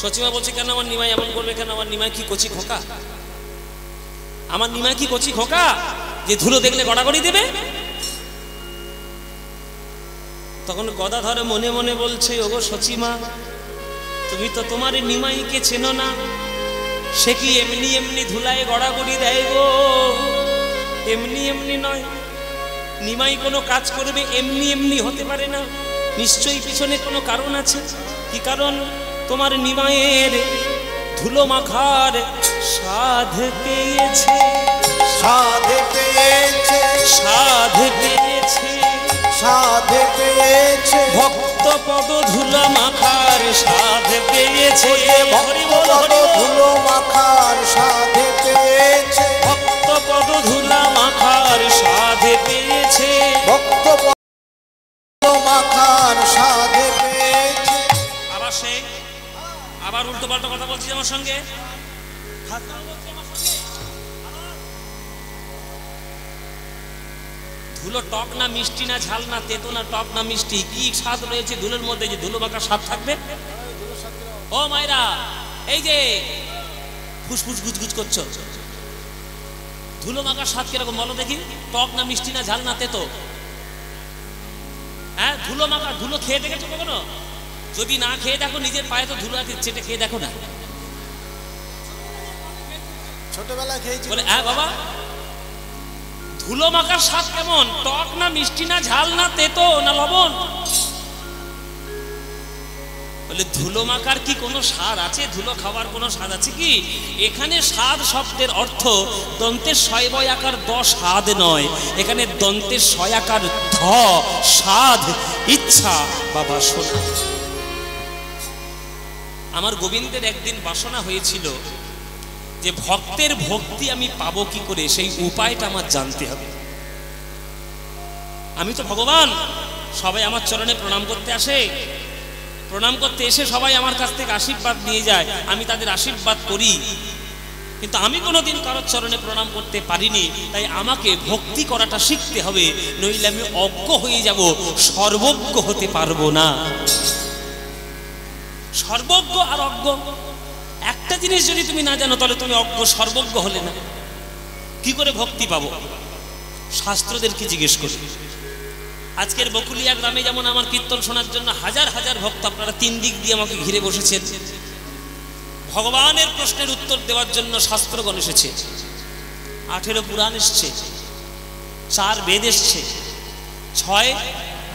সচিমা বলছে কেন আমার নিমাই এমন করবে, কেন আমার নিমাই কি কচি খোকা, আমার নিমাই কি কচি খোকা যে ধুলো দেখলে গড়াগড়ি দেবে। তখন গদাধর মনে মনে বলছে, ওগো সচিমা, তুমি তো তোমার নিমাইকে চেনো না, সে কি এমনি এমনি ধুলায় গড়াগড়ি দেয় গো? এমনি এমনি নয়, নিমাই কোনো কাজ করবে এমনি এমনি হতে পারে না, নিশ্চয়ই পিছনে কোনো কারণ আছে। কি কারণ? তোমার নিমাইয়ের ধুলো মাখার সাধ পেয়েছে, সাধ পেয়েছে, সাধ পেয়েছে, সাধ পেয়েছে, ভক্ত পদ ধুলো মাখার সাধ পেয়েছে, ধুলো মাখার সাধ পেয়েছে, ভক্ত পদ ধুলো মাখার সাধ পেয়েছে, ভক্ত পদ মাখার সাধ পেয়েছে। আবার সে আবার উল্টো পাল্টা কথা বলছি আমার সঙ্গে। ধুলো টক না মিষ্টি না ঝাল না তেতো না টক না মিষ্টি, কি স্বাদ রয়েছে ধুলোর মধ্যে যে ধুলো মাখার স্বাদ থাকবে? ও মায়েরা, এই যে ফুসফুস গুজগুজ করছো, ধুলো মাখার স্বাদ কিরকম বলো দেখি? টক না মিষ্টি না ঝাল না তেতো? হ্যাঁ, ধুলো মাখা, ধুলো খেয়ে দেখেছো কখনো? যদি না খেয়ে দেখো, নিজের পায়ে তো ধুলো আছে, চেটে খেয়ে দেখো না। ছোটবেলায় খেয়েছি বলে হ্যাঁ বাবা, ধুলো মাখার স্বাদ কেমন? টক না মিষ্টি না ঝাল না তেতো না লবণ? বলে ধুলো মাখার কি কোনো স্বাদ আছে? ধুলো খাওয়ার কোনো স্বাদ আছে কি? এখানে স্বাদ শব্দের অর্থ দন্তের শয় বয় আকার দ স্বাদ নয়, এখানে দন্তের শয় আকার ধ স্বাদ, ইচ্ছা বা বাসনা। আমার গোবিন্দের একদিন বাসনা হয়েছিল যে ভক্তের ভক্তি আমি পাবো কি করে, সেই উপায়টা আমার জানতে হবে। আমি তো ভগবান, সবাই আমার চরণে প্রণাম করতে আসে, প্রণাম করতে এসে সবাই আমার কাছ থেকে আশীর্বাদ নিয়ে যায়, আমি তাদের আশীর্বাদ করি, কিন্তু আমি কোনোদিন কারোর চরণে প্রণাম করতে পারিনি। তাই আমাকে ভক্তি করাটা শিখতে হবে, নইলে আমি অজ্ঞ হয়ে যাব, সর্বজ্ঞ হতে পারবো না। সর্বজ্ঞ আর অজ্ঞ একটা জিনিস যদি তুমি না জানো, তাহলে তুমি অজ্ঞ সর্বজ্ঞ হলে না। কি করে ভক্তি পাবো? শাস্ত্রদেরকে জিজ্ঞেস করি। আজকের বকুলিয়া গ্রামে যেমন আমার কীর্তন শোনার জন্য হাজার হাজার ভক্ত আপনারা 3 দিক দিয়ে আমাকে ঘিরে বসেছেন, ভগবানের প্রশ্নের উত্তর দেওয়ার জন্য শাস্ত্রগণ এসেছে, 18 পুরাণ এসছে, 4 বেদ এসছে, 6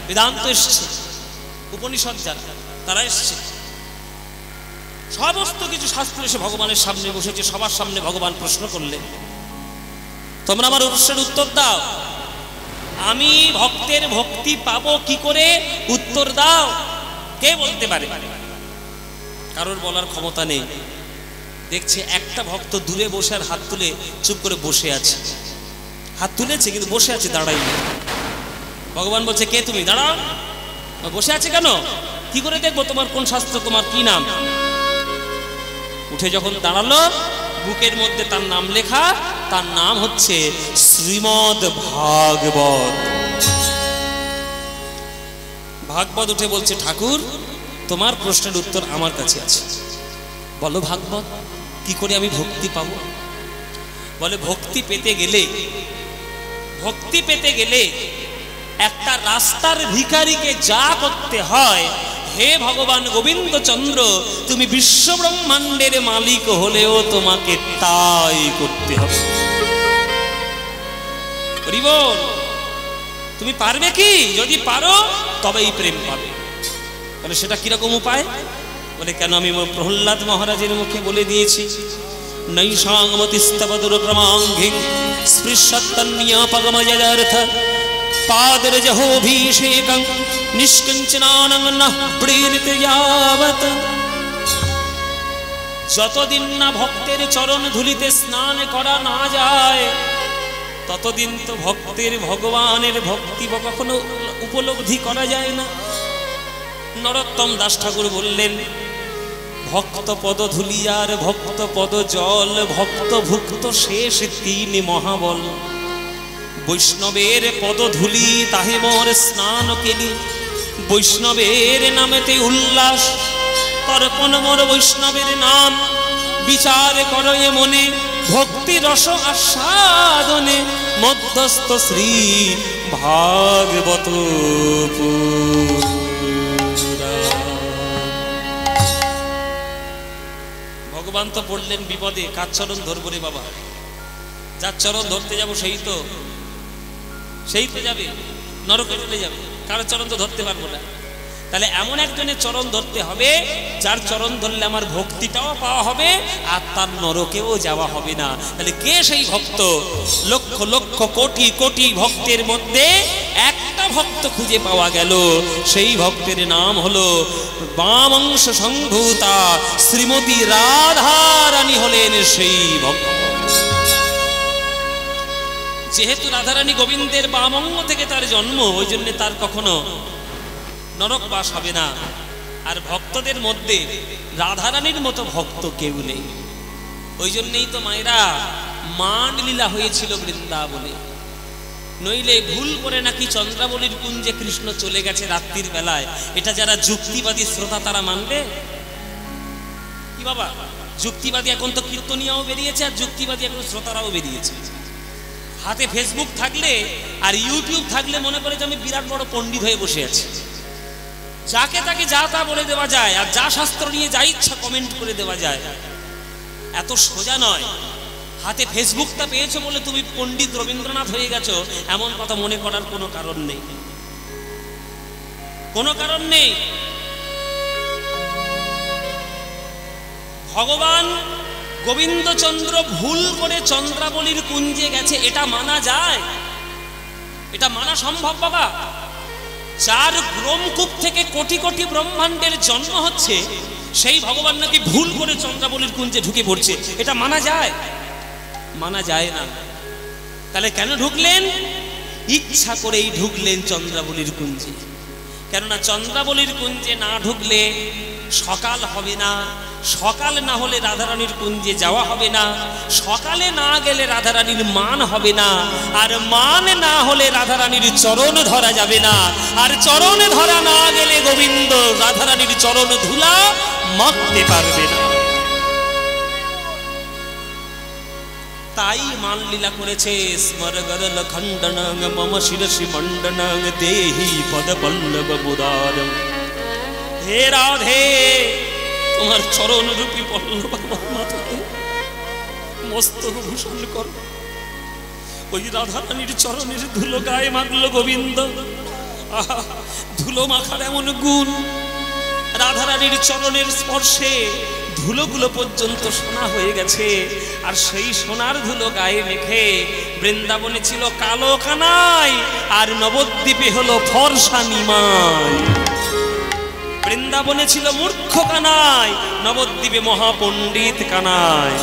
বেদান্ত এসছে, উপনিষদ যারা তারা এসছে, সমস্ত কিছু শাস্ত্র এসে ভগবানের সামনে বসেছে। সবার সামনে ভগবান প্রশ্ন করলেন, তোমরা আমার প্রশ্নের উত্তর দাও, আমি ভক্তের ভক্তি পাবো কি করে, উত্তর দাও। কে বলতে পারে? কারোর বলার ক্ষমতা নেই। দেখছে একটা ভক্ত দূরে বসে আর হাত তুলে চুপ করে বসে আছে, হাত তুলেছে কিন্তু বসে আছে, দাঁড়াইনি। ভগবান বলছে, কে তুমি? দাঁড়াও। বসে আছে কেন? কি করে দেখবো তোমার কোন শাস্ত্র, তোমার কি নাম? উঠে যখন দাঁড়ালো, বুকের মধ্যে তার নাম লেখা, তার নাম হচ্ছে শ্রীমদ ভাগবত। ভাগবত উঠে বলছে, ঠাকুর তোমার প্রশ্নের উত্তর আমার কাছে আছে, বলো ভাগবত কি করে আমি ভক্তি পাবো? বলে ভক্তি পেতে গেলে একটা রাস্তার ভিখারিকে যা করতে হয়, হে ভগবান গোবিন্দ চন্দ্র, তুমি বিশ্ব ব্রহ্মাণ্ডের মালিক হলেও তোমাকে তাই করতে হবে। বল তুমি পারবে কি? যদি পারো তবেই প্রেম পাবে। বলে সেটা কিরকম উপায়? বলে কেন, আমি প্রহ্লাদ মহারাজের মুখে বলে দিয়েছি, নৈষাংমতিস্তব দুর্ক্রমাঙ্ঘিং স্পৃশত্তন্যাপগমযদার্থ পাদরজহোভিষেকং নিষ্কিঞ্চনানং নঃ প্রেরিত যাবৎ। যতদিন না ভক্তের চরণ ধুলিতে স্নান করা না যায়, ততদিন তো ভক্তের ভগবানের ভক্তি কখনো উপলব্ধি করা যায় না। নরোত্তম দাস ঠাকুর বললেন, ভক্ত পদ ধুলিয়ার ভক্ত পদ জল, ভক্ত ভুক্ত শেষ 3 মহাবল। বৈষ্ণবের পদ ধুলি তাহে মোর স্নান কেলি, বৈষ্ণবের নামেতে উল্লাস, তর্পণ মোর বৈষ্ণবের নাম, বিচার করো এ মনে ভক্তি রস আস্বাদনে, মধ্যস্থ শ্রী ভাগবত ভগবান তো পড়লেন বিপদে, কার চরণ ধরবো রে বাবা? যার চরণ ধরতে যাবো সেই তো যাবে নরকে চলে যাবে, কারো চরণ তো ধরতে পারবো না। তাহলে এমন একজনের চরণ ধরতে হবে যার চরণ ধরলে আমার ভক্তিটাও পাওয়া হবে আর তার নরকেও যাওয়া হবে না। তাহলে কে সেই ভক্ত? লক্ষ লক্ষ কোটি কোটি ভক্তের মধ্যে একটা ভক্ত খুঁজে পাওয়া গেল, সেই ভক্তের নাম হলো বামাংশ সংভূতা শ্রীমতী রাধা রানী হলেন সেই ভক্ত। যেহেতু রাধারানী গোবিন্দের বামঙ্গ থেকে তার জন্ম, ওই জন্য তার কখনো নরক বাস হবে না। আর ভক্তদের মধ্যে রাধারানীর মতো ভক্ত কেউ নেই। ওই জন্যই তো মায়েরা মান লীলা হয়েছিল বৃন্দাবনে। নইলে ভুল করে নাকি চন্দ্রাবলীর কুঞ্জে কৃষ্ণ চলে গেছে রাত্রির বেলায়, এটা যারা যুক্তিবাদী শ্রোতা তারা মানবে কি বাবা? যুক্তিবাদী এখন তো কীর্তনিয়াও বেরিয়েছে আর যুক্তিবাদী এখন শ্রোতারাও বেরিয়েছে। হাতে ফেসবুক থাকলে আর ইউটিউব থাকলে মনে করে যে আমি বিরাট বড় পণ্ডিত হয়ে বসে আছি, যাকে তাকে যা তা বলে দেওয়া যায় আর যা শাস্ত্র নিয়ে যা ইচ্ছা কমেন্ট করে দেওয়া যায়। এত সোজা নয়। হাতে ফেসবুকটা পেয়েছো বলে তুমি পণ্ডিত রবীন্দ্রনাথ হয়ে গেছো এমন কথা মনে করার কোনো কারণ নেই, কোনো কারণ নেই। ভগবান গোবিন্দচন্দ্র ভুল করে চন্দ্রাবলীর কুঞ্জে গেছে, এটা মানা যায়? এটা মানা সম্ভব বাবা? যার ব্রহ্মকূপ থেকে কোটি কোটি ব্রহ্মাণ্ডের জন্ম হচ্ছে সেই ভগবান নাকি ভুল করে চন্দ্রাবলীর কুঞ্জে ঢুকে পড়ছে, এটা মানা যায়? মানা যায় না। তাহলে কেন ঢুকলেন? ইচ্ছা করেই ঢুকলেন চন্দ্রাবলীর কুঞ্জে। কেননা চন্দ্রাবলীর কুঞ্জে না ঢুকলে সকাল হবে না, সকাল না হলে রাধারানীর কুঞ্জে যাওয়া হবে না, সকালে না গেলে রাধারানীর মান হবে না, আর মান না হলে রাধারানীর চরণ ধরা যাবে না, আর চরণ ধরা না গেলে গোবিন্দ রাধারানীর চরণ ধুলা মাখতে পারবে না। তাই মান লীলা করেছে স্মরগরল খণ্ডনং মম শিরসি মণ্ডনং দেহি পদ পল্লব মুদারং। হে রাধে, তোমার চরণ রূপী পল্লব আমার মাথাতে মস্তক ভূষণ কর। ওই রাধারানীর চরণের ধুলো গায়ে মাখলো গোবিন্দ। আহা, ধুলো মাখার এমন গুণ, রাধারানীর চরণের স্পর্শে ধুলোগুলো পর্যন্ত সোনা হয়ে গেছে। আর সেই সোনার ধুলো গায়ে মেখে বৃন্দাবনে ছিল কালো কানাই আর নবদ্বীপে হলো ফর্সা নিমাই। বৃন্দাবনে ছিল মূর্খ কানাই, নবদ্বীপে মহাপণ্ডিত কানাই।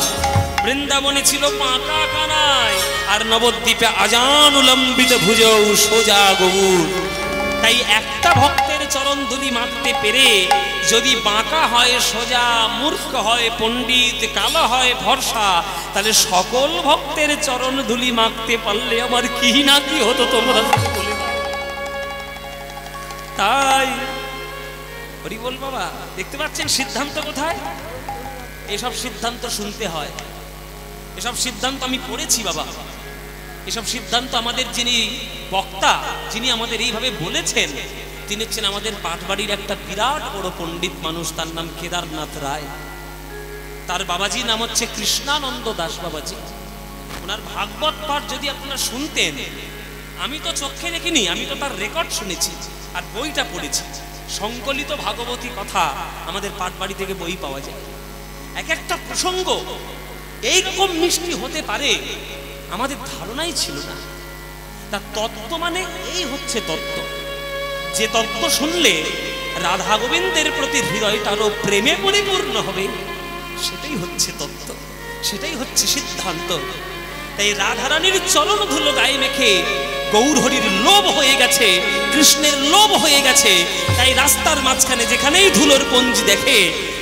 বৃন্দাবনে ছিল পাকা কানাই আর নবদ্বীপে আজান উলম্বিত ভুজৌ সোজা গৌর। তাই একটা ভক্তের চরণ ধুলি মাখতে পেরে যদি বাঁকা হয় সোজা, মূর্খ হয় পণ্ডিত, কালো হয় ফর্সা, তাহলে সকল ভক্তের চরণ ধুলি মাখতে পারলে আমার কি না কি হতো তোমরা বলে দাও। তাই হরি বল বাবা, দেখতে পাচ্ছেন সিদ্ধান্ত কোথায়? এসব সিদ্ধান্ত শুনতে হয়, এসব সিদ্ধান্ত আমি পড়েছি বাবা। এসব সিদ্ধান্ত আমাদের যিনি বক্তা, যিনি আমাদের এইভাবে বলেছেন, তিনি হচ্ছেন আমাদের পাটবাড়ির একটা বিরাট বড় পণ্ডিত মানুষ, তার নাম কেদারনাথ রায়। তার বাবাজি নাম হচ্ছে কৃষ্ণানন্দ দাস বাবাজি। ওনার ভাগবত পাঠ যদি আপনারা শুনতেন, আমি তো চোখে দেখিনি, আমি তো তার রেকর্ড শুনেছি আর বইটা পড়েছি। সংকলিত ভাগবতী কথা আমাদের পাটবাড়ি থেকে বই পাওয়া যায়। এক একটা প্রসঙ্গ এইরকম মিষ্টি হতে পারে আমাদের ধারণাই ছিল না। তার তত্ত্ব মানে এই হচ্ছে তত্ত্ব, যে তত্ত্ব শুনলে রাধা গোবিন্দের প্রতি হৃদয়টারও প্রেমে পরিপূর্ণ হবে, সেটাই হচ্ছে তত্ত্ব, সেটাই হচ্ছে সিদ্ধান্ত। তাই রাধারানীর চরণ ধুলো গায়ে মেখে গৌর হরির লোভ হয়ে গেছে, কৃষ্ণের লোভ হয়ে গেছে। তাই রাস্তার মাঝখানে যেখানেই ধুলোর পঞ্জি দেখে,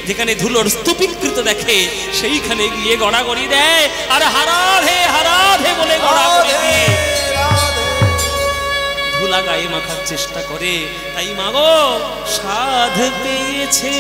যেখানে ধুলোর স্তূপীকৃত দেখে, সেইখানে গিয়ে গড়াগড়ি দেয় আর হারাধে হারাধে বলে গড়াগড়ি দিয়ে ধুলা গায়ে মাখার চেষ্টা করে, তাই মাগো সাধ পেয়েছে,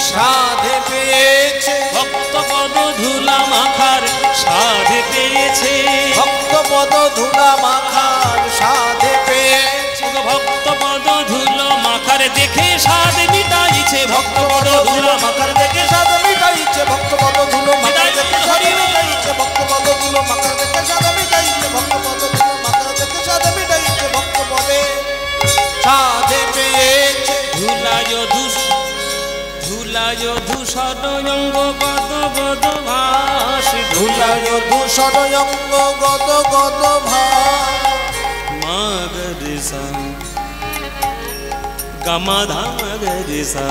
সাধ পেয়েছে, ভক্তপদ ধুলা মাখার সাধ পেয়েছে, ভক্তপদ ধুলা মাখার সাধ পেয়েছে, ভক্তপদ ধুলো মাখার দেখে সাধ মিটাইছে, ভক্তপদ ধুলো মাখার দেখে সাধ মিটাইছে, ভক্তপদ ধুলো মাখার দেখে সাধ মিটাইছে, ভক্তপদ ধুলো মাখার দেখে সাধ মিটাইছে, ভক্তপদ ধুলো মাখার দেখে সাধ মিটাইছে, ভক্তপদে সাধ পেয়েছে। ধুলায় ধূসর অঙ্গ গদ গদ ভাস, ধুলায় ধূসর অঙ্গ গদ গদ ভাস, মাগরে সা গামা ধামা গরে সা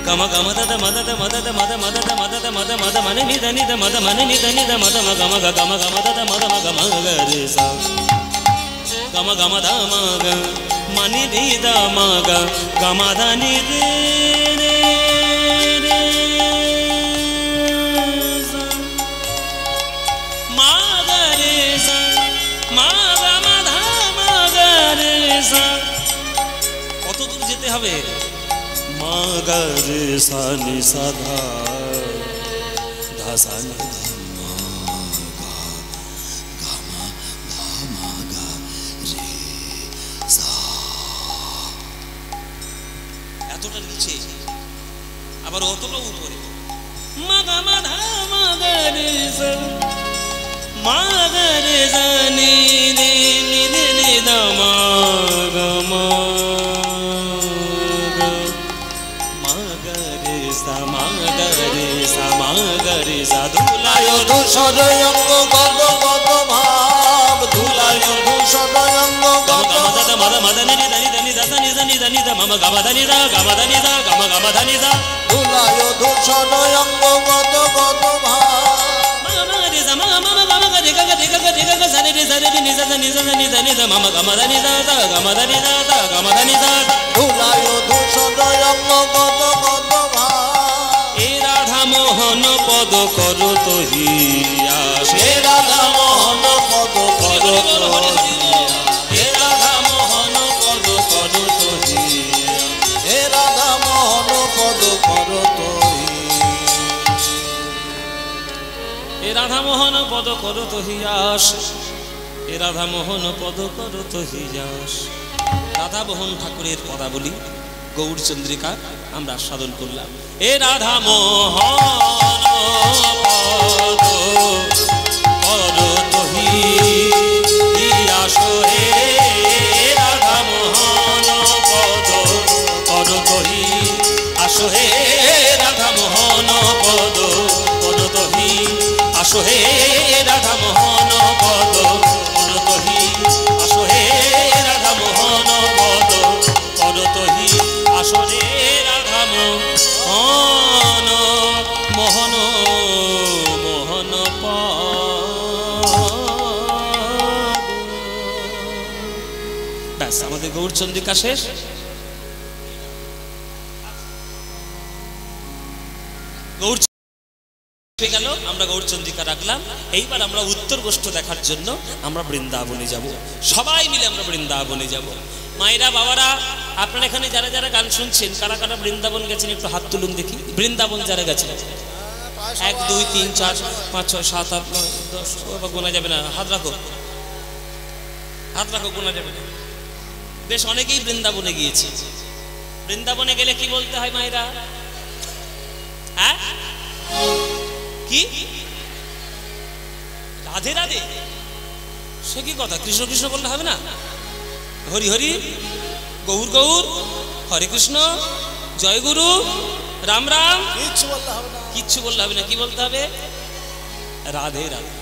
গম গম দদ মদ মদ মদ মদ মদ মদ মদ মনে নিদ নিদ মদ মনে নিদ নিদ মদ ম গম গ গম গম দদ মদ ম গম গরে সা গম গম ধাম গ মনি নিদ ম গ গম ಧ নি রে রে সা মা গরে সা মা গম ধাম গরে সা। কত দূর যেতে হবে? মা গরে সা নি সা ধা ধা সা নি মা গা গা মা ধা মা গা রে সা। এতটা নিচে আবার অতটা উপরে, মা গা মা ধা মা গরে সা মা গরে সা নি রে নি রে নি দা মা গা মা ধুলায় ধূসর অঙ্গ গদ গদ ভাব, ধুলায় ধূসর অঙ্গ গদ মদ মদ নি নি নি দা নি নি নি দা মম গম ধ নি দা গম ধ নি দা গম গম ধ নি দা। ধুলায় ধূসর অঙ্গ গদ গদ ভাব, মম রে সা মম মম গম গ রে গ রে গ রে গ সা রে সা রে নি সা নি সা নি নি দা মম গম ধ নি দা দা গম ধ নি দা দা গম ধ নি দা। ধুলায় ধূসর অঙ্গ গদ গদ ভাব, এ রাধা মোহন পদ কর তোহি আস, হে রাধা মোহন পদ কর হে রাধা মোহন পদ কর তোহি, হে রাধা মোহন পদ কর তোহি, এ রাধা মোহন পদ কর তোহি আস, এ রাধা মোহন পদ কর তোহি আস। রাধা মোহন ঠাকুরের পদাবলী গৌরচন্দ্রিকা আমরা আস্বাদন করলাম। এ রাধা মোহন পদ কর তোহি আসো, হে রাধা মোহন পদ কর তোহি আসো, হে রাধা মোহন পদ কর তোহি আসো, হে রাধা মোহন পদ কর তোহি আসো, হে রাধা মোহন পদ কর তোহি আসো, রে রাধা মোহন মোহন মোহন পদ। ব্যাস, আমাদের গৌরচন্দ্রিকা শেষ। গৌর গেল, আমরা গৌরচন্দ্রিকা রাখলাম। এইবার আমরা উত্তর গোষ্ঠ দেখার জন্য আমরা বৃন্দাবনে যাব, সবাই মিলে আমরা বৃন্দাবনে যাব। মায়েরা বাবারা, আপনারা এখানে যারা যারা গান শুনছেন, কারা কারা বৃন্দাবন গেছেন একটু হাত তুলুন দেখি। বৃন্দাবন যারা গেছেন, 1 2 3 4 5 6 7 8 9 10, গোনা যাবে না, হাত রাখো, হাত রাখো, গোনা যাবে না। বেশ অনেকেই বৃন্দাবনে গিয়েছে। বৃন্দাবনে গেলে কি বলতে হয় মায়েরা? হ্যাঁ, কি রাধে রাধে, সে কি কথা? কৃষ্ণ কৃষ্ণ বললে হবে না? হরি হরি, গৌর গৌর, হরে কৃষ্ণ, জয় গুরু, রাম রাম, কিচ্ছু বললে হবে না, কিচ্ছু বললে হবে না। কি বলতে হবে? রাধে রাধে।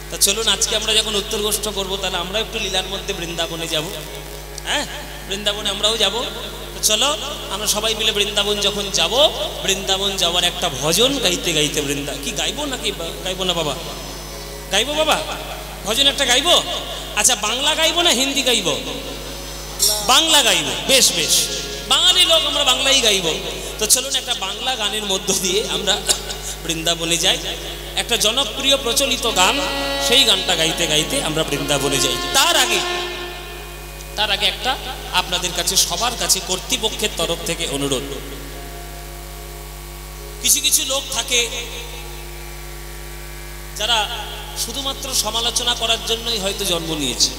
তা চলুন, আজকে আমরা যখন উত্তর গোষ্ঠ করবো, তাহলে আমরা একটু লীলার মধ্যে বৃন্দাবনে যাব। হ্যাঁ, বৃন্দাবনে আমরাও যাব। তো চলো, আমরা সবাই মিলে বৃন্দাবন যখন যাব, বৃন্দাবন যাওয়ার একটা ভজন গাইতে গাইতে কি গাইবো নাকি গাইবো না বাবা? গাইবো বাবা, ভজন একটা গাইবো। আচ্ছা, বাংলা গাইবো না হিন্দি গাইবো? বাংলা গাইবো। বেশ বেশ, বাঙালি লোক, আমরা বাংলাই গাইবো। তো চলুন, একটা বাংলা গানের মধ্য দিয়ে আমরা বৃন্দাবনে যাই। একটা জনপ্রিয় প্রচলিত গান, সেই গানটা গাইতে গাইতে আমরা বৃন্দাবনে যাই। তার আগে তার আগে একটা আপনাদের কাছে সবার কাছে কর্তৃপক্ষের তরফ থেকে অনুরোধ, কিছু কিছু লোক থাকে যারা শুধুমাত্র সমালোচনা করার জন্যই হয়তো জন্ম নিয়েছে।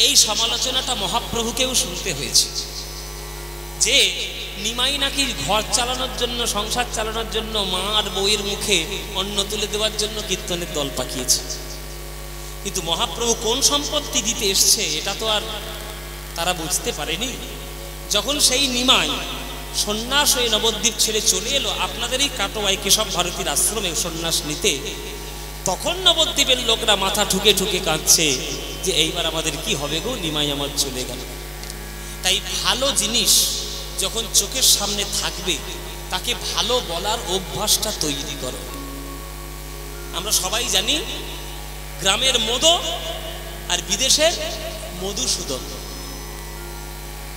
এই সমালোচনাটা মহাপ্রভুকেও শুনতে হয়েছে যে নিমাই নাকি ঘর চালানোর জন্য, সংসার চালানোর জন্য, মা আর বউয়ের মুখে অন্ন তুলে দেওয়ার জন্য কীর্তনের দল পাকিয়েছে। কিন্তু মহাপ্রভু কোন সম্পত্তি দিতে এসছে এটা তো আর তারা বুঝতে পারেনি। যখন সেই নিমাই সন্ন্যাস হয়ে নবদ্বীপ ছেড়ে চলে এলো আপনাদের এই কাটোয়ায় কেশব ভারতীর আশ্রমে সন্ন্যাস নিতে, তখন নবদ্বীপের লোকরা মাথা ঠুকে ঠুকে কাঁদছে যে এইবার আমাদের কি হবে গো, নিমাই আমার চলে গেল। তাই ভালো জিনিস যখন চোখের সামনে থাকবে তাকে ভালো বলার অভ্যাসটা তৈরি করো। আমরা সবাই জানি গ্রামের মধু আর বিদেশের মধুসূদন।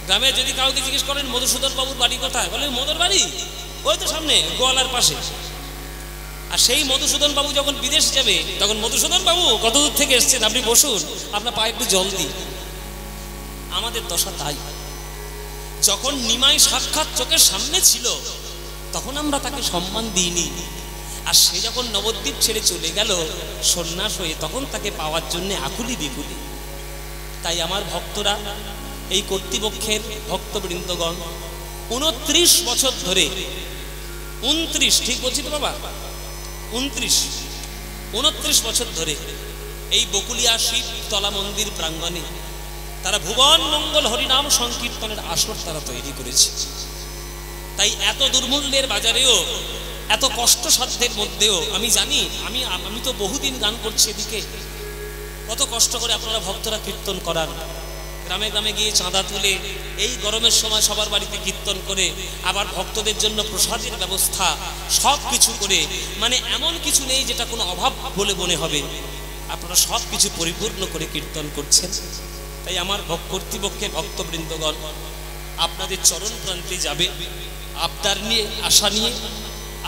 গ্রামে যদি কাউকে জিজ্ঞেস করেন মধুসূদন বাবুর বাড়ি কোথায়, বলে মধুর বাড়ি ওই তো সামনে গোয়ালার পাশে। আর সেই মধুসূদন বাবু যখন বিদেশ যাবে তখন মধুসূদন বাবু কত দূর থেকে এসছেন, আপনি বসুন, আপনার পায়ে একটু জল দিই। আমাদের দশা তাই। যখন নিমাই সাক্ষাৎ চোখের সামনে ছিল তখন আমরা তাকে সম্মান দিইনি, আর সে যখন নবদ্বীপ ছেড়ে চলে গেল সন্ন্যাস হয়ে তখন তাকে পাওয়ার জন্য আকুলি বিকুলি। তাই আমার ভক্তরা, এই কর্তৃপক্ষের ভক্তবৃন্দগণ 29 বছর ধরে, 29 ঠিক বলছি তো বাবা, 29 বছর ধরে এই বকুলিয়া শিবতলা মন্দির প্রাঙ্গণে তারা ভুবন মঙ্গল হরিনাম সংকীর্তনের আসর তারা তৈরি করেছে। তাই এত দুর্মূল্যের বাজারেও, এত কষ্টসাধ্যের মধ্যেও আমি জানি, আমি তো বহুদিন গান করছি এদিকে, কত কষ্ট করে আপনারা ভক্তরা কীর্তন করার, গ্রামে গ্রামে গিয়ে চাঁদা তুলে এই গরমের সময় সবার বাড়িতে কীর্তন করে, আবার ভক্তদের জন্য প্রসাদের ব্যবস্থা, সব কিছু করে, মানে এমন কিছু নেই যেটা কোনো অভাব বলে মনে হবে। আপনারা সব কিছু পরিপূর্ণ করে কীর্তন করছেন। তাই আমার কর্তৃপক্ষের ভক্তবৃন্দগণ আপনাদের চরণ প্রান্তে যাবে আবদার নিয়ে, আশা নিয়ে।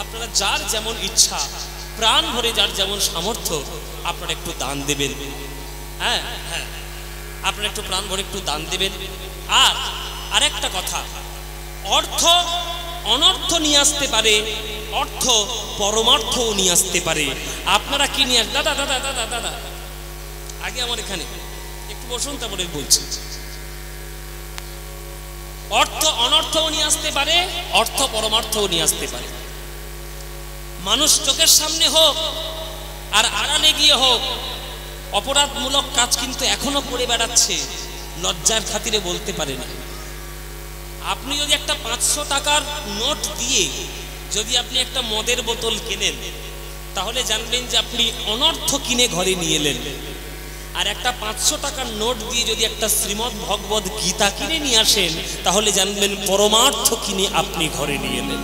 আপনারা যার যেমন ইচ্ছা, প্রাণ ভরে যার যেমন সামর্থ্য আপনারা একটু দান দেবেন। হ্যাঁ হ্যাঁ, আপনারা একটু প্রাণ ভরে একটু দান দেবেন। আর আরেকটা কথা, অর্থ অনর্থ নিয়ে আসতে পারে, অর্থ পরমার্থও নিয়ে আসতে পারে। আপনারা কি নিয়ে আসবেন? দাদা দাদা দাদা দাদা আগে আমার এখানে একটু বসুন, তারপরে বলছি। অর্থ অনর্থও নিয়ে আসতে পারে, অর্থ পরমার্থও নিয়ে আসতে পারে। মানুষ চোখের সামনে হোক আর আড়ালে গিয়ে হোক, অপরাধমূলক কাজ কিন্তু এখনো করে বেড়াচ্ছে, লজ্জার খাতিরে বলতে পারে না। আপনি যদি একটা 500 টাকার নোট দিয়ে যদি আপনি একটা মদের বোতল কেনেন, তাহলে জানবেন যে আপনি অনর্থ কিনে ঘরে নিয়ে এলেন। আর একটা 500 টাকার নোট দিয়ে যদি একটা শ্রীমদ্ ভগবদ গীতা কিনে নিয়ে আসেন, তাহলে জানবেন পরমার্থ কিনে আপনি ঘরে নিয়ে এলেন।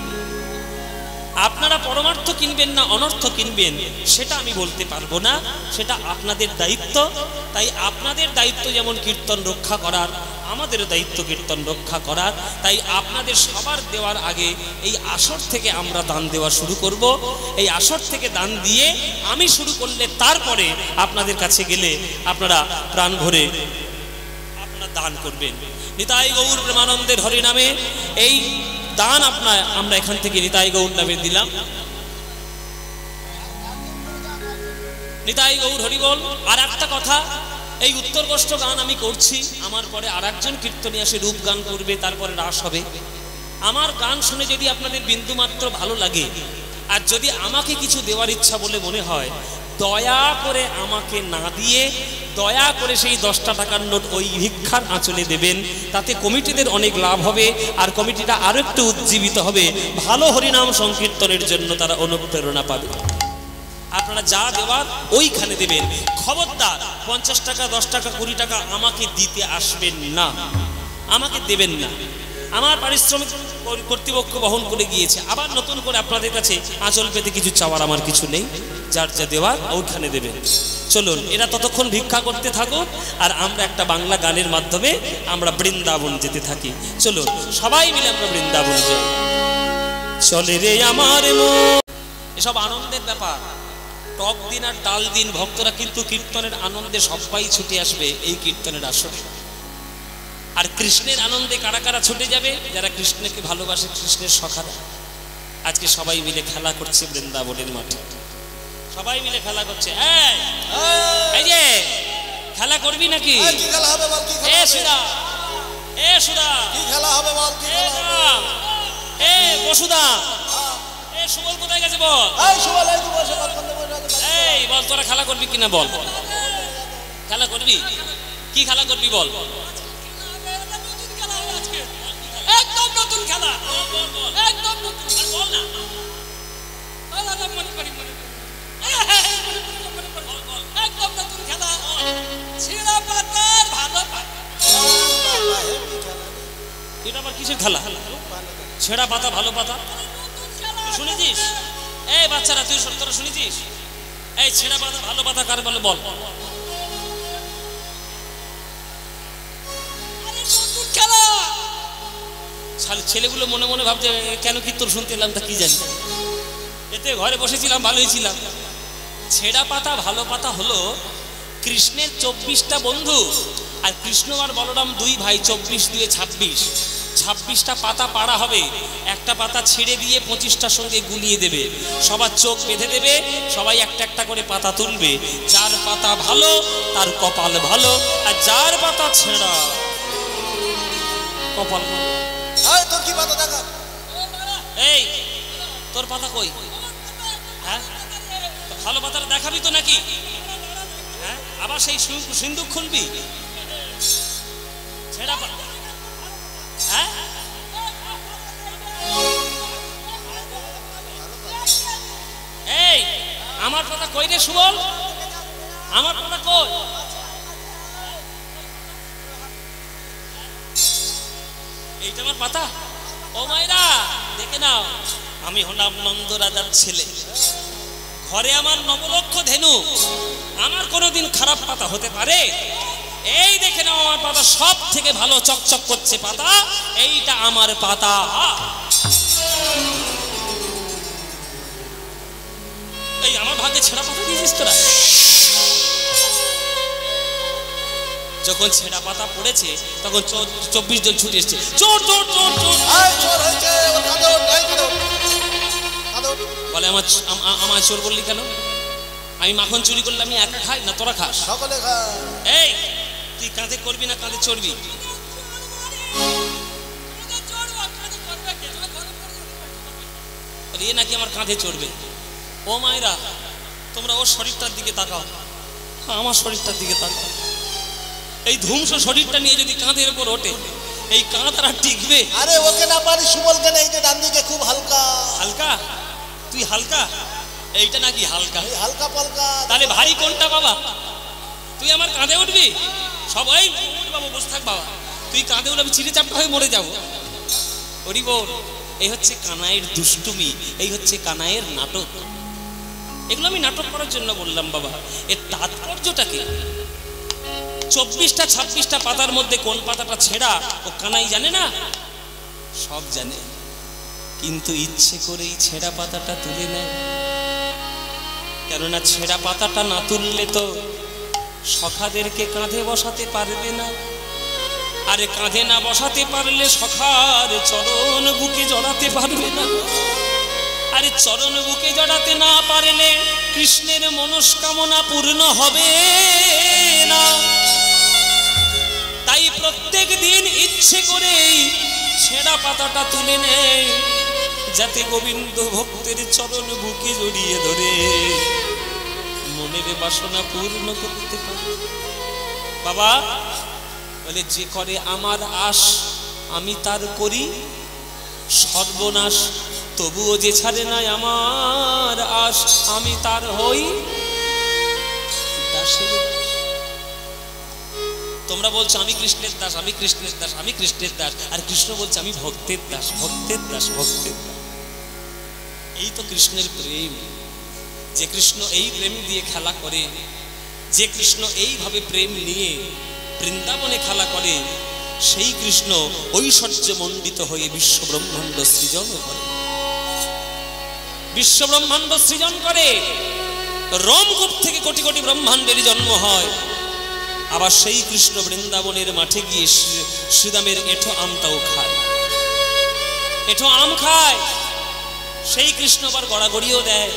আপনারা পরমার্থ কিনবেন না অনর্থ কিনবেন সেটা আমি বলতে পারবো না, সেটা আপনাদের দায়িত্ব। তাই আপনাদের দায়িত্ব যেমন কীর্তন রক্ষা করার, আমাদেরও দায়িত্ব কীর্তন রক্ষা করার। তাই আপনাদের সবার দেওয়ার আগে এই আসর থেকে আমরা দান দেওয়া শুরু করব। এই আসর থেকে দান দিয়ে আমি শুরু করলে তারপরে আপনাদের কাছে গেলে আপনারা প্রাণ ভরে আপনারা দান করবেন। নিতাই গৌর প্রেমানন্দের হরিনামে এই দান আমরা এখান থেকে নিতাই গৌর নামে দিলাম। নিতাই গৌর হরি বল। আর একটা কথা, এই উত্তরগোষ্ঠ গান আমি করছি, আমার পরে আর একজন কীর্তনী আসে রূপ গান করবে, তারপরে রাস হবে। আমার গান শুনে যদি আপনাদের বিন্দুমাত্র ভালো লাগে, আর যদি আমাকে কিছু দেওয়ার ইচ্ছা বলে মনে হয়, দয়া করে আমাকে না দিয়ে দয়া করে সেই 10টা টাকার নোট ওই ভিক্ষার আঁচলে দেবেন। তাতে কমিটিদের অনেক লাভ হবে, আর কমিটিটা আরো একটু উজ্জীবিত হবে, ভালো হরিনাম সংকীর্তনের জন্য তারা অনুপ্রেরণা পাবে। আপনারা যা দেওয়ার ওইখানে দেবেন। খবরদার 50 টাকা 10 টাকা 20 টাকা আমাকে দিতে আসবেন না, আমাকে দেবেন না। আমার পারিশ্রমিক কর্তৃপক্ষ বহন করে গিয়েছে, আবার নতুন করে আপনাদের কাছে আঁচল পেতে কিছু চাওয়ার আমার কিছু নেই। যার যা দেওয়ার ওইখানে দেবেন। চলুন, এরা ততক্ষণ ভিক্ষা করতে থাকুক, আর আমরা একটা বাংলা গানের মাধ্যমে আমরা বৃন্দাবন যেতে থাকি। চলুন সবাই মিলে আমরা বৃন্দাবন যাই। চলে রে আমার মন। এসব আনন্দের ব্যাপার। টক দিন আর ডাল দিন ভক্তরা কিন্তু কীর্তনের আনন্দে সবাই ছুটে আসবে এই কীর্তনের আসরে। আর কৃষ্ণের আনন্দে কারা কারা ছুটে যাবে? যারা কৃষ্ণকে ভালোবাসে, কৃষ্ণের সখারা। আজকে সবাই মিলে খেলা করছে বৃন্দাবনের মাঠে, সবাই মিলে খেলা করছে। এই যে খেলা করবি নাকি? কি খেলা হবে বল? কি এ খেলা হবে? সুদা, এ সুদা, কি খেলা হবে বল? কি এ খেলা হবে? রাম, এ বসুদা, এ সুবল কোথায় গেছে বল? এই সুবল, এই তো বসে বাদ করতে বসে। এই বল, তোরা খেলা করবি কিনা বল? খেলা করবি? কি খেলা করবি বল? একদম নতুন খেলা, একদম নতুন। আর বল না, একদম নতুন খেলা, ছেঁড়া পাতার ভালো পাতা। এটা আবার কিসের খেলা? ছেঁড়া পাতা ভালো পাতা তুই শুনেছিস? এই বাচ্চারা, তুই তোরা শুনেছিস? এই ছেঁড়া পাতা ভালো পাতা কার বলে বল? ছেলেগুলো মনে মনে ভাবছে কেন কীর্তন শুনতে এলাম, তা কি জানি। এতে ঘরে বসেছিলাম, ভালোই ছিলাম। ছেঁড়া পাতা ভালো পাতা হলো কৃষ্ণের 24টা বন্ধু, আর কৃষ্ণ আর বলরাম দুই ভাই। 24 দুয়ে 26, 26টা পাতা পাড়া হবে। একটা পাতা ছেড়ে দিয়ে 25টার সঙ্গে গুলিয়ে দেবে, সবার চোখ বেঁধে দেবে, সবাই একটা একটা করে পাতা তুলবে। যার পাতা ভালো তার কপাল ভালো, আর যার পাতা ছেঁড়া কপাল ভালো। তোর কি পাতা দেখা? এই তোর পাতা কই? হ্যাঁ, ভালো পাতাটা দেখাবি তো নাকি? হ্যাঁ, আবার সেই সিন্দুক খুলবি? ছেঁড়া পাতা। হ্যাঁ, এই আমার পাতা কই রে সুবল? আমার পাতা কই? এইটা আমার পাতা। ও মায়েরা দেখে নাও, আমি হলাম নন্দ রাজার ছেলে, ঘরে আমার 9 লক্ষ ধেনু, আমার কোনোদিন খারাপ পাতা হতে পারে? এই দেখে নাও, আমার পাতা সব থেকে ভালো চকচক করছে পাতা, এইটা আমার পাতা। এই আমার ভাগ্যে ছেঁড়া পাতা দিয়েছিস তোরা। যখন ছেঁড়া পাতা পড়েছে তখন 24 জন ছুটে এসছে, চোর চোর চোর চোর। বলে আমার চোর বললি কেন? আমি মাখন চুরি করলে আমি একা খাই না, তোরা খাস? সকলে খায়। এই তুই কাঁধে করবি না কাঁধে চড়বি? এ নাকি আমার কাঁধে চড়বে। ও মায়েরা, তোমরা ওর শরীরটার দিকে তাকাও, আমার শরীরটার দিকে তাকাও। এই ধ্বংস শরীরটা নিয়ে যদি কাঁধের উপর ওঠে, এই কাঁধ আর টিকবে? আরে ওকে না পারি, সুবলকে না, এইটা ডান দিকে খুব হালকা। হালকা? তুই হালকা? এইটা নাকি হালকা? হালকা পালকা। তাহলে ভারী কোনটা বাবা? তুই আমার কাঁধে উঠবি? সবাই বাবা বসে থাক বাবা, তুই কাঁধে উঠে আমি চিড়ে চাপটা হয়ে মরে যাবো। ওরি বোন, এই হচ্ছে কানাইয়ের দুষ্টুমি, এই হচ্ছে কানাইয়ের নাটক। এগুলো আমি নাটক করার জন্য বললাম বাবা। এর তাৎপর্যটাকে 24টা 26টা পাতার মধ্যে কোন পাতাটা ছেঁড়া ও কানাই জানে না? সব জানে, কিন্তু ইচ্ছে করেই ছেঁড়া পাতাটা তুলে নেয়। কেননা ছেঁড়া পাতাটা না তুললে তো সখাদেরকে কাঁধে বসাতে পারবে না, আরে কাঁধে না বসাতে পারলে সখার চরণ বুকে জড়াতে পারবে না, আরে চরণ বুকে জড়াতে না পারলে কৃষ্ণের মনস্কামনা পূর্ণ হবে না। তাই প্রত্যেক দিন ইচ্ছে করেই ছেঁড়া পাতাটা তুলে নেয়, যাতে গোবিন্দ ভক্তের চরণ বুকে জড়িয়ে ধরে মনের বাসনা পূর্ণ করতে পারে। বাবা বলে, যে করে আমার আশ আমি তার করি সর্বনাশ, তবুও যে ছাড়ে নাই আমার আশ আমি তার হই দাসের। তোমরা বলছো আমি কৃষ্ণের দাস, আমি কৃষ্ণের দাস, আমি কৃষ্ণের দাস, আর কৃষ্ণ বলছে আমি ভক্তের দাস, ভক্তের দাস, ভক্তের দাস। এই তো কৃষ্ণের প্রেম। যে কৃষ্ণ এই প্রেম দিয়ে খেলা করে, যে কৃষ্ণ এইভাবে প্রেম নিয়ে বৃন্দাবনে খেলা করে, সেই কৃষ্ণ ঐশ্বর্য মণ্ডিত হয়ে বিশ্ব ব্রহ্মাণ্ড সৃজন করে। বিশ্ব ব্রহ্মাণ্ড সৃজন করে। রোমকূপ থেকে কোটি কোটি ব্রহ্মাণ্ডের জন্ম হয়। আবার সেই কৃষ্ণ বৃন্দাবনের মাঠে গিয়ে শ্রীদামের এঁঠো আমটাও খায়, এঁঠো আম খায়। সেই কৃষ্ণ আবার গড়াগড়িও দেয়।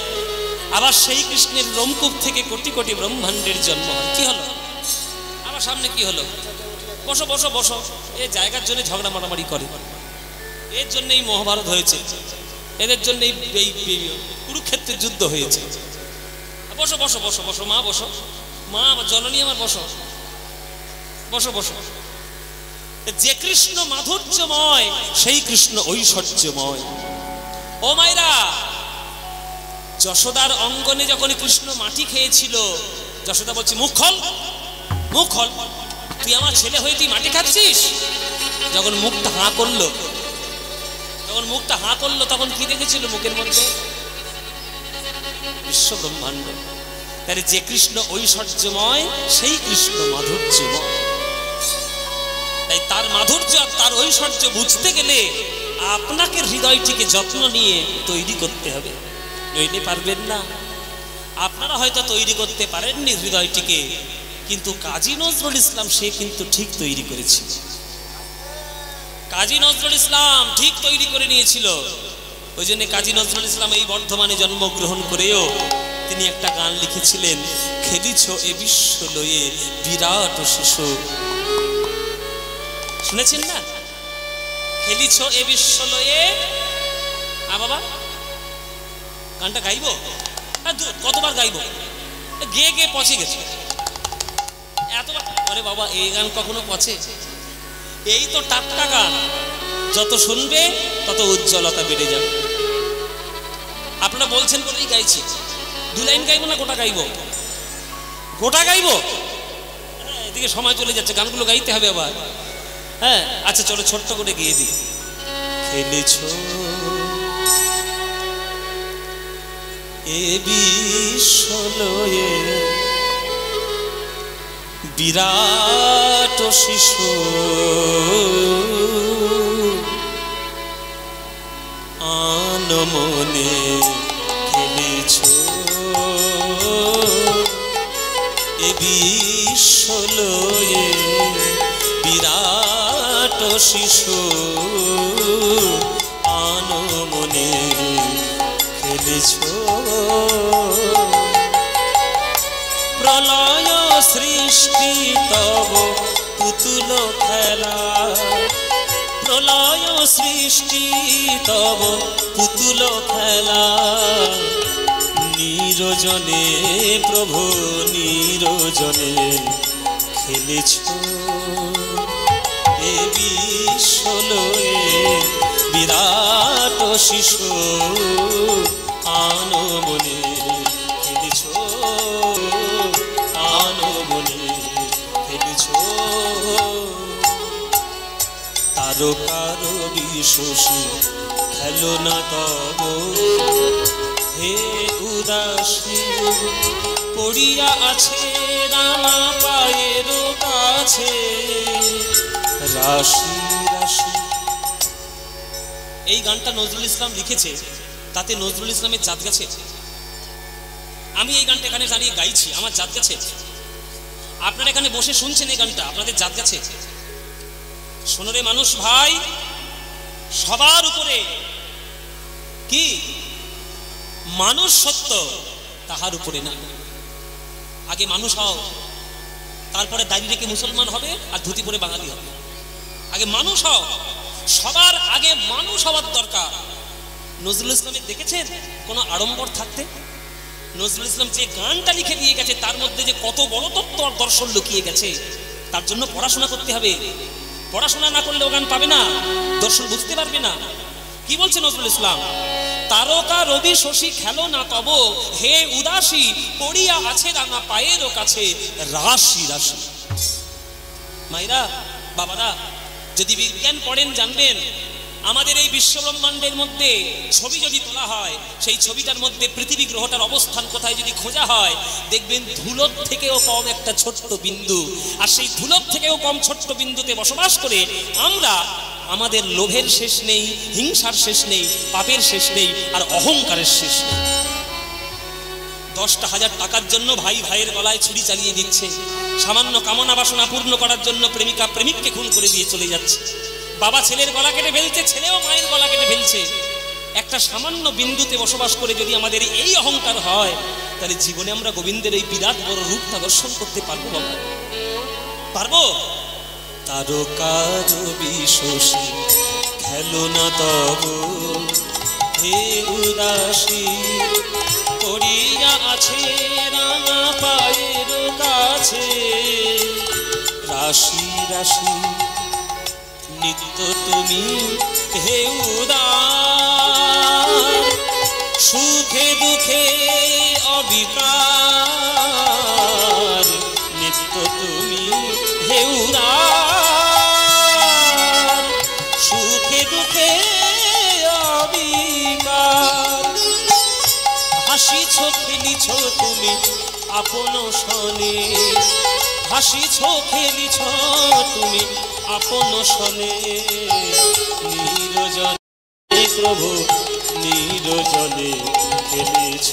আবার সেই কৃষ্ণের রোমকূপ থেকে কোটি কোটি ব্রহ্মাণ্ডের জন্ম হয়। কি হলো? আবার সামনে কি হলো? বসো বসো বসো। এই জায়গার জন্য ঝগড়া মারামারি করে, এর জন্যই মহাভারত হয়েছে, এদের জন্যই এই কুরুক্ষেত্রের যুদ্ধ হয়েছে। বসো বসো বসো বসো মা, বসো মা, আমার জননী আমার, বসো বসো বসো। যে কৃষ্ণ মাধুর্যময় সেই কৃষ্ণ ঐশ্বর্যময়। ও মায়েরা, যশোদার অঙ্গনে যখন কৃষ্ণ মাটি খেয়েছিল, যশোদা বলছে মুখ খোল, মুখ খোল, তুই আমার ছেলে হয়ে তুই মাটি খাচ্ছিস। যখন মুখটা হাঁ করলো, যখন মুখটা হাঁ করলো, তখন কি দেখেছিল মুখের মধ্যে? বিশ্ব ব্রহ্মাণ্ড। তাহলে যে কৃষ্ণ ঐশ্বর্যময় সেই কৃষ্ণ মাধুর্যময়। তাই তার মাধুর্য আর তার ঐশ্বর্য বুঝতে গেলে আপনাকে হৃদয়টিকে যত্ন নিয়ে তৈরি করতে হবে, নইলে পারবেন না। আপনারা হয়তো তৈরি করতে পারেননি হৃদয়টিকে, কিন্তু কাজী নজরুল ইসলাম সে কিন্তু ঠিক তৈরি করেছিল। কাজী নজরুল ইসলাম ঠিক তৈরি করে নিয়েছিল। ওই জন্য কাজী নজরুল ইসলাম এই বর্ধমানে জন্মগ্রহণ করেও তিনি একটা গান লিখেছিলেন, খেলিছ এ বিশ্ব লয়ে বিরাট শিশু। শুনেছেন না? খেলিছ এ বিশ্ব লয়ে। বাবা গানটা গাইবো, কতবার গাইবো, গে গে পচে গেছে এতবার। আরে বাবা, এই গান কখনো পচে? এই তো টাটকা গান, যত শুনবে তত উজ্জ্বলতা বেড়ে যাবে। আপনারা বলছেন বলেই গাইছি। দু লাইন গাইবো না গোটা গাইবো? গোটা গাইবো। হ্যাঁ, এদিকে সময় চলে যাচ্ছে, গানগুলো গাইতে হবে আবার। হ্যাঁ আচ্ছা, চলো ছোট্ট করে গিয়ে দিই। খেলেছ এ বিশ্ব লয়ে বিরাট শিশু, আনমনে খেলেছ এ বিশ্ব লয়ে বিরাট শিশু, আনমনে খেলেছ। প্রলয় সৃষ্টি তব পুতুল খেলা, প্রলয় সৃষ্টি তব পুতুল খেলা, নিরজনে প্রভু নিরজনে খেলেছ এ বিশ্ব লয়ে বিরাট শিশু, আনমনে খেলেছ, আনমনে খেলেছ। তারকার বিশ্বসী খেলো না তব হে উদাসী, পড়িয়া আছে রানা পায়ের কাছে রাশি রাশি। এই গানটা নজরুল ইসলাম লিখেছে, তাতে নজরুল ইসলামের জাত গেছে। আমি এই গানটা এখানে দাঁড়িয়ে গাইছি, আমার জাত গেছে। আপনারা এখানে বসে শুনছেন এই গানটা, আপনাদের জাত গেছে। শোনরে মানুষ ভাই, সবার উপরে কি মানুষ সত্য, তাহার উপরে না। আগে মানুষ হও, তারপরে দাঁড়িয়ে রেখে মুসলমান হবে আর ধুতি পরে বাঙালি হবে। আগে মানুষ হও, সবার আগে মানুষ হওয়ার দরকার। নজরুল ইসলামের দেখেছেন কোনো আড়ম্বর থাকতে? নজরুল ইসলাম যে গানটা লিখে দিয়ে গেছে তার মধ্যে যে কত বড় তত্ত্ব আর দর্শন লুকিয়ে গেছে। তার জন্য পড়াশোনা করতে হবে। পড়াশোনা না করলে ও গান পাবে না, দর্শন বুঝতে পারবে না। কি বলছে নজরুল ইসলাম? তারকা রবি শশী খেলো না তব হে উদাসী, পড়িয়া আছে রাঙা পায়ের কাছে রাশি রাশি। মায়েরা বাবারা, যদি বিজ্ঞান পড়েন জানবেন আমাদের এই বিশ্ব ব্রহ্মাণ্ডের মধ্যে ছবি যদি তোলা হয়, সেই ছবিটার মধ্যে পৃথিবী গ্রহটার অবস্থান কোথায় যদি খোঁজা হয়, দেখবেন ধুলোর থেকেও কম একটা ছোট্ট বিন্দু। আর সেই ধুলোর থেকেও কম ছোট্ট বিন্দুতে বসবাস করে আমরা, আমাদের লোভের শেষ নেই, হিংসার শেষ নেই, পাপের শেষ নেই, আর অহংকারের শেষ নেই। 10টা হাজার টাকার জন্য ভাই ভাইয়ের গলায় ছুরি চালিয়ে দিচ্ছে, সামান্য কামনা বাসনা পূর্ণ করার জন্য প্রেমিকা প্রেমিককে খুন করে দিয়ে চলে যাচ্ছে, বাবা ছেলের গলা কেটে ফেলছে, ছেলেও মায়ের গলা কেটে ফেলছে। একটা সামান্য বিন্দুতে বসবাস করে যদি আমাদের এই অহংকার হয়, তাহলে জীবনে আমরা গোবিন্দের এই বিরাট বড় রূপটা দর্শন করতে পারবো বাবা? পারবো? তারকার বিশ্বসী খেলো না তব হে উদাসী, পড়িয়া আছে রাঙা পায়ের কাছে রাশি রাশি নিত্য তুমি হে উদার, সুখে দুঃখে অবিকার নিত্য তুমি হে উদার, সুখে দুঃখে অবিকার। হাসিছ খেলিছ তুমি আপন সনে, হাসিছ খেলিছ তুমি আপন সনে, নিরজনে প্রভু নিরজনে খেলেছ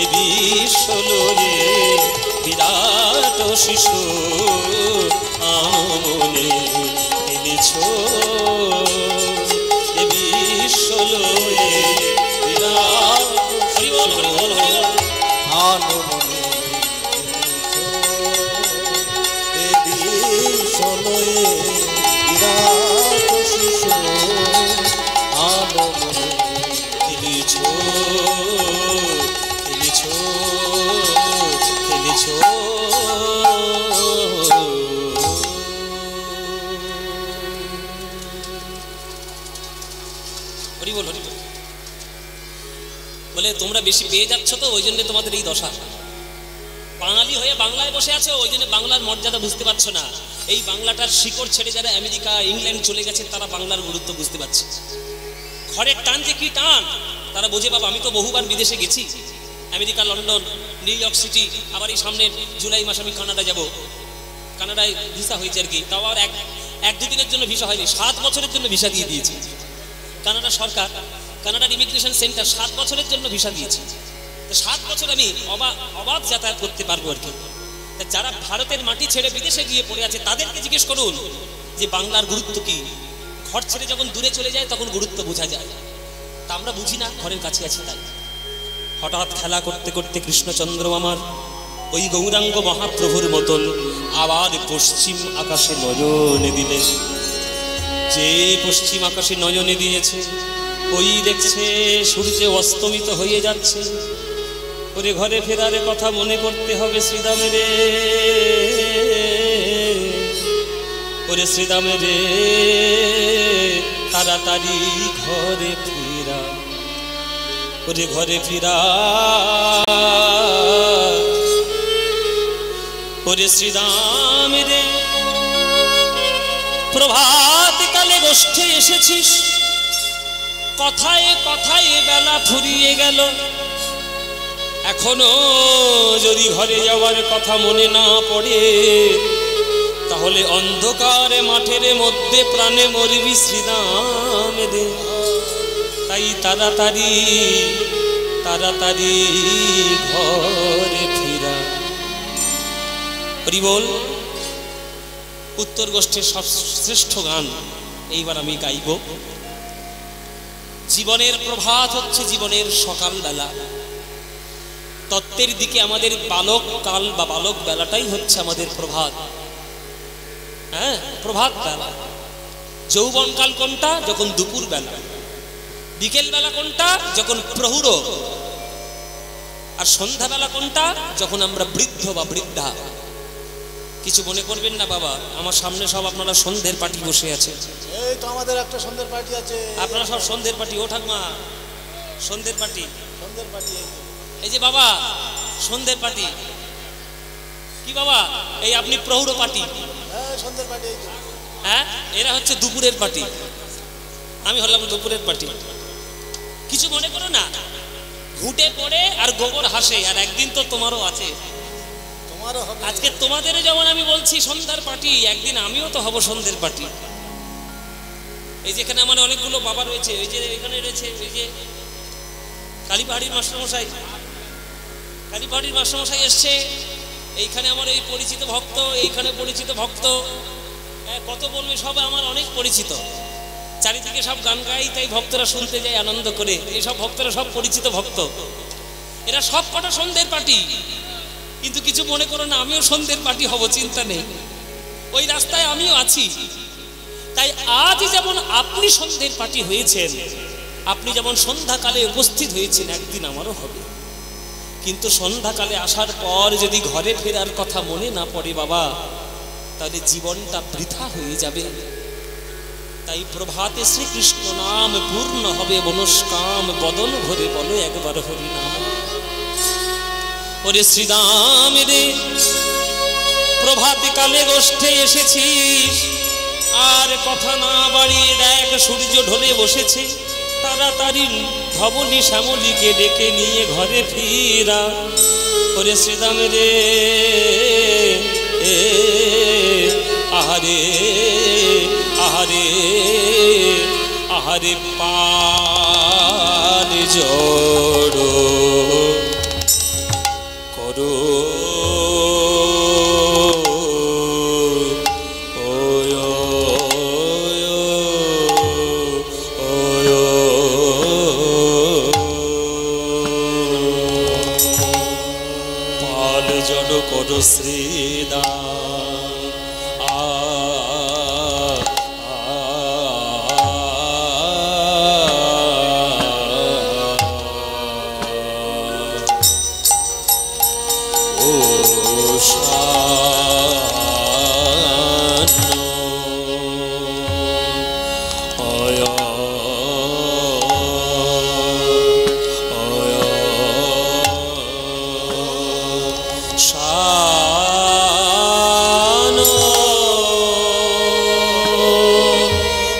এ বিশ্বলয়ে বিরাট শিশু আমনে খেলেছ এ বিশ্বলয়ে বিরাট আনমনে এ বিশ্বলয়ে বিরাট শিশু আমনে খেলেছ খেলেছ খেলেছ। হরি বল, হরি বল। বলে তোমরা বেশি পেয়ে যাচ্ছ তো ওই জন্য তোমাদের এই দশা। বাঙালি হয়ে বাংলায় বসে আছো, ওই জন্য বাংলার মর্যাদা বুঝতে পারছো না। এই বাংলাটার শিকড় ছেড়ে যারা আমেরিকা ইংল্যান্ড চলে গেছে, তারা বাংলার গুরুত্ব বুঝতে পারছে। ঘরের টান যে কি টান তারা বোঝে বাবা। আমি তো বহুবার বিদেশে গেছি, America, London, new York city, আবার এই সামনে জুলাই মাসে আমি কানাডা যাব। কানাডায় ভিসা হয়েছে আর কি, তাও আর এক দুদিনের জন্য ভিসা হয়নি, 7 বছরের জন্য ভিসা দিয়ে দিয়েছি কানাডা সরকার। কানাডার ইমিগ্রেশন সেন্টার 7 বছরের জন্য ভিসা দিয়েছে। তো 7 বছর আমি অবাধ যাতায়াত করতে পারবো আর কি। যারা ভারতের মাটি ছেড়ে বিদেশে গিয়ে পড়ে আছে তাদেরকে জিজ্ঞেস করুন যে বাংলার গুরুত্ব কি। ঘর ছেড়ে যখন দূরে চলে যায় তখন গুরুত্ব বোঝা যায়, তা আমরা বুঝি না, ঘরের কাছে আছি তাই। হঠাৎ খেলা করতে করতে কৃষ্ণচন্দ্র আমার ওই গৌরাঙ্গ মহাপ্রভুর মতন আবার পশ্চিম আকাশে নয়নে দিলেন। যে পশ্চিম আকাশে নয়নে দিয়েছে, ওই দেখছে সূর্য অস্তমিত হয়ে যাচ্ছে। ওরে ঘরে ফেরার কথা মনে করতে হবে শ্রীদামের, ওরে শ্রীদামের তাড়াতাড়ি ঘরে ফিরা, ওরে ঘরে ফিরা, ওরে শ্রীদামের প্রভাত কালে গোষ্ঠে এসেছিস, কথায় কথায় বেলা ফুরিয়ে গেল, এখনো যদি ঘরে যাওয়ার কথা মনে না পড়ে, তাহলে অন্ধকারে মাঠের মধ্যে প্রাণে মরবি শ্রীরাম রে। তাই তাড়াতাড়ি তাড়াতাড়ি ঘরে ফিরা। হরি বল। উত্তর গোষ্ঠীর সর্বশ্রেষ্ঠ গান এইবার আমি গাইব। জীবনের প্রভাত হচ্ছে জীবনের সকালবেলা। তত্ত্বের দিকে আমাদের বালক কাল বা বালক বেলাটাই হচ্ছে আমাদের প্রভাত। হ্যাঁ, প্রভাত বেলা। যৌবন কাল কোনটা? যখন দুপুর বেলা। বিকেল বেলা কোনটা? যখন প্রহুর। আর সন্ধ্যাবেলা কোনটা? যখন আমরা বৃদ্ধ বা বৃদ্ধা। কিছু মনে করবেন না বাবা, আমার সামনে সব আপনারা সন্ধ্যের পার্টি বসে আছে। এই তো আমাদের একটা সন্ধ্যের পার্টি আছে। আপনারা সব সন্ধ্যের পার্টি। ও ঠাকমা, সন্ধ্যের পার্টি, সন্ধ্যের পার্টি। এই যে বাবা সন্ধ্যের পার্টি। কি বাবা? এই আপনি প্রৌঢ় পার্টি। হ্যাঁ, সন্ধ্যের পার্টি। হ্যাঁ, এরা হচ্ছে দুপুরের পার্টি, আমি হলাম দুপুরের পার্টি। কিছু মনে করো না। ঘুটে পড়ে আর গোবর হাসে, আর একদিন তো তোমারও আছে। আজকে তোমাদের যেমন আমি বলছি সন্ধ্যার পার্টি, একদিন আমিও তো হব সন্ধ্যের পার্টি। এই যেখানে আমার অনেকগুলো বাবা রয়েছে, ওই যে এখানে রয়েছে ওই যে কালীপাহাড়ির মাস্টারমশাই, কালীবাড়ির মাস্টারমশাই এসছে, এইখানে আমার এই পরিচিত ভক্ত, এইখানে পরিচিত ভক্ত, কত বলবে, সব আমার অনেক পরিচিত, চারিদিকে সব গান গাই, তাই ভক্তরা শুনতে যায় আনন্দ করে। এইসব ভক্তরা সব পরিচিত ভক্ত, এরা সব কটা সন্ধ্যের পার্টি। কিন্তু কিছু মনে করো না, আমিও সন্ধ্যের পার্টি হব, চিন্তা নেই, ওই রাস্তায় আমিও আছি। তাই আজ যেমন আপনি সন্ধ্যের পার্টি হয়েছেন, আপনি যেমন সন্ধ্যাকালে উপস্থিত হয়েছেন, একদিন আমারও হবে। কিন্তু সন্ধ্যাকালে আসার পর যদি ঘরে ফেরার কথা মনে না পড়ে বাবা, তাহলে জীবনটা বৃথা হয়ে যাবে। তাই প্রভাতে শ্রীকৃষ্ণ নাম পূর্ণ হবে মনস্কাম, বদন ভরে বলো একবার হরি নাম। ওরে শ্রীরাম রে, প্রভাতে কালে গোষ্ঠে এসেছিস, আর কথা না বাড়িয়ে দেখ সূর্য ঢলে বসেছে। তাড়াতাড়ি ধবলি শ্যামলীকে ডেকে নিয়ে ঘরে ফিরা। ওরে শ্রীরাম রে, আহারে আহারে আহারে, পাল জড়ো করো শ্রীদাম।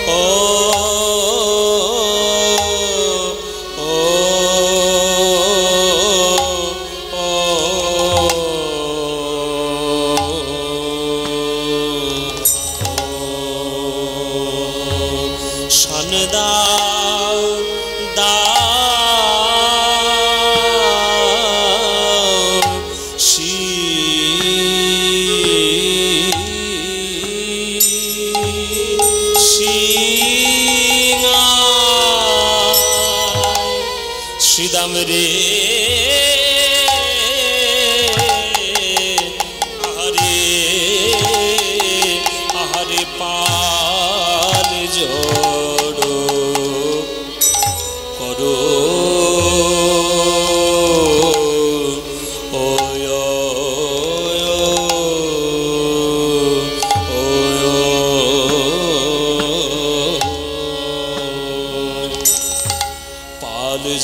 ও শ্রীদাম রে, আহারে আহারে, পাল জড়ো করো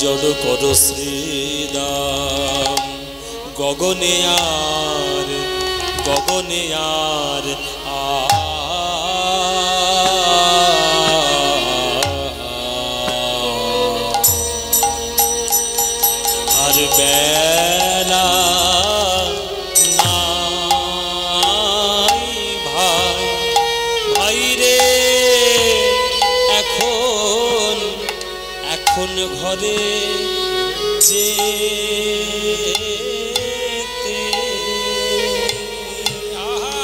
জড় করো শ্রীদাম। গগনে আর গগনে আর আর বেলা নাই ভাই, ভাই রে, এখন এখন ঘরে যেতে, আহা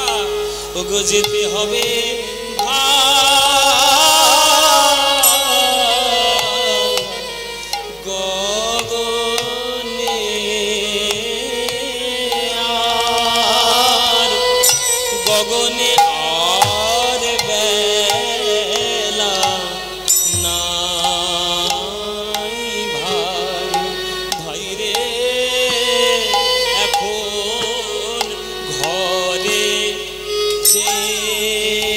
ওগো যেতে হবে গগনে আর গগনে আর বেলা নাই ভাই, ভাই রে, এখন ঘরে যেতে।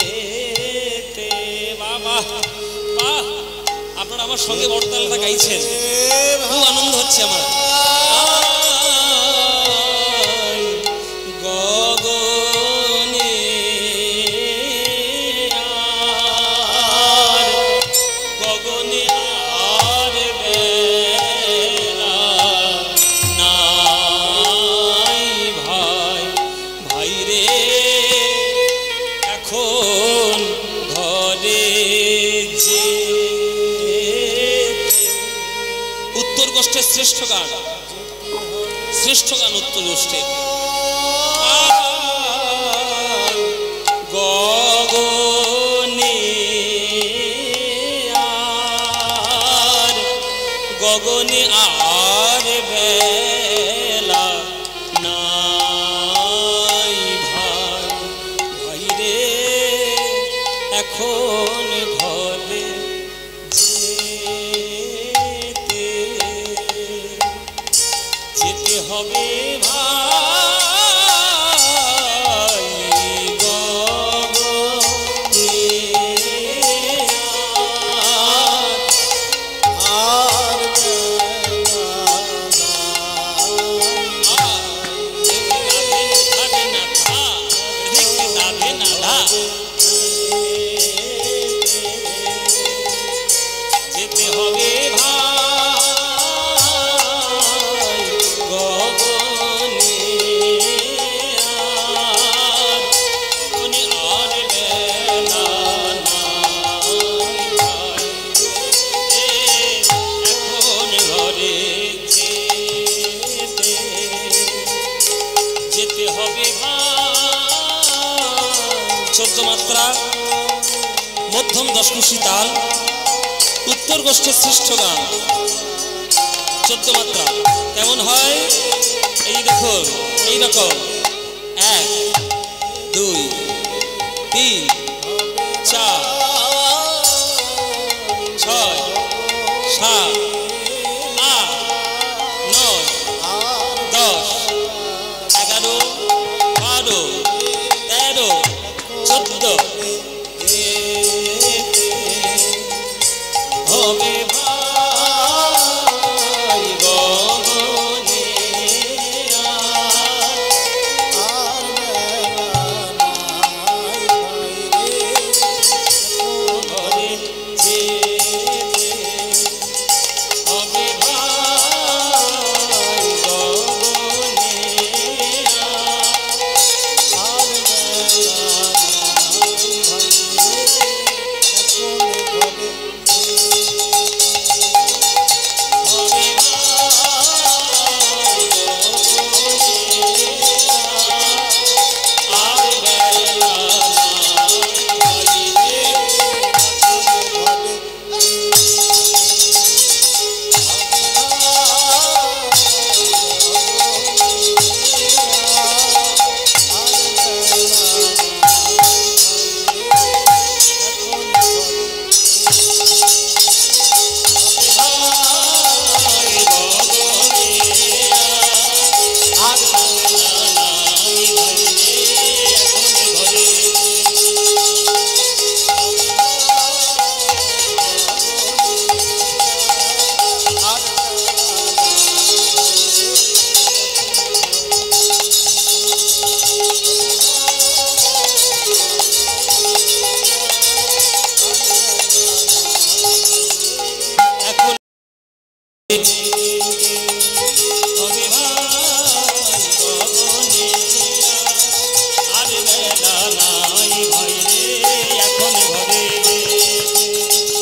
বাবা বাহ, আপনারা আমার সঙ্গে বড়তালটা গাইছেন, খুব আনন্দ হচ্ছে আমার। গগনে আর গগনে আর বেলা নাই ভাই, ভাই রে, এখন ঘরে যেতে। উত্তর গোষ্ঠের শ্রেষ্ঠ গান, শ্রেষ্ঠ গান উত্তর গোষ্ঠীর। গগনে আর গগনে আর বেলা নাই ভাই, ভাই রে এখন ঘরে যেতে যেতে হবে ভাই, গগনে আর যেতে হবে ভাই, গগনে আর বেলা নাই ভাই, এখন ঘরে যেতে যেতে হবে ভাই। 14 মাত্রা, মধ্যম দশকুশি তাল, উত্তর গোষ্ঠীর শ্রেষ্ঠ গান। 14 মাত্রা কেমন হয় এই দেখুন, এইরকম 1 2 3 4 6 7 8 9 10 11 12 13 14 হবে ভাই, গগনে আর ঘরে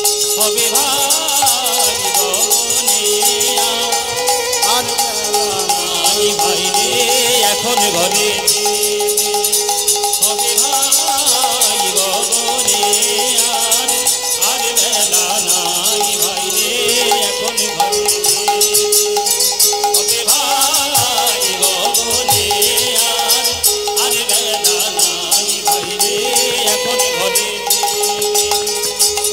যেতে হবে ভাই, গগনে এখন ঘরে হবে ভাই, গগনে আর বেলা নাই ভাই রে, এখন ঘরে হবে ভাই, গগনে আর বেলা নাই ভাই রে, এখন ঘরে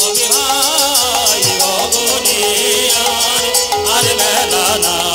হবে ভাই, গগনে আর বেলা নাই।